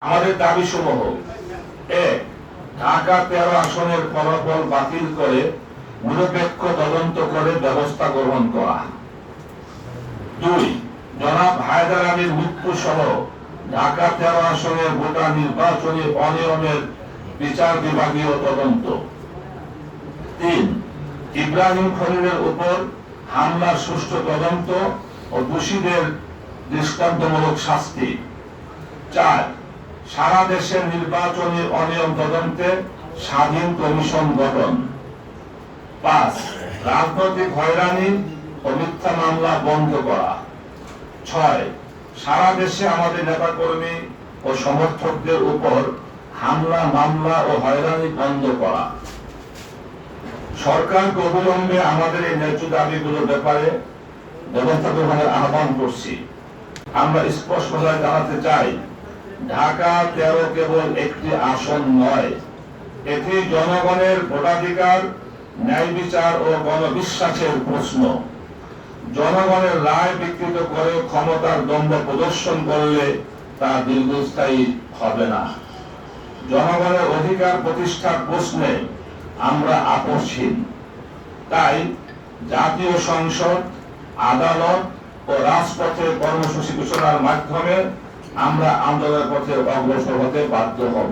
আমাদের দাবি সমূহ: ১. ঢাকা 13 আসনের ফলাফল বাতিল করে নিরপেক্ষ তদন্ত করে ব্যবস্থা গ্রহণ করা। ২. জনাব হায়দার আলীর মৃত্যু সহ ঢাকা 13 আসনের ভোটার নির্বাচনী অনিয়মের বিচার বিভাগীয় তদন্ত। ৩. ইব্রাহিম খলিলের উপর হামলার সুষ্ঠু তদন্ত ও দোষীদের দৃষ্টান্তমূলক শাস্তি। ৪. সারা দেশের নির্বাচনী অনিয়ম তদন্তে স্বাধীন কমিশন গঠন। ৫. রাজনৈতিক হয়রানি ও মিথ্যা মামলা বন্ধ করা। ৬. সারা দেশে আমাদের নেতাকর্মী ও সমর্থকদের উপর হামলা, মামলা ও হয়রানি বন্ধ করা। সরকারকে অবিলম্বে আমাদের এই ন্যায্য দাবিগুলোর ব্যাপারে ব্যবস্থা গ্রহণের আহ্বান করছি। আমরা স্পষ্টভাবে জানাতে চাই, ঢাকা 13 কেবল একটি আসন নয়, এটি জনগণের ভোটাধিকার, ন্যায় বিচার ও গণবিশ্বাসের প্রশ্ন। জনগণের রায় বিকৃত করে ক্ষমতার দ্বন্দ্ব প্রদর্শন করলে তা দীর্ঘস্থায়ী হবে না। জনগণের অধিকার প্রতিষ্ঠার প্রশ্নে আমরা আপোষহীন। তাই জাতীয় সংসদ, আদালত ও রাজপথে কর্মসূচি ঘোষণার মাধ্যমে আমরা আন্দোলনের পথে অগ্রসর হতে বাধ্য হব।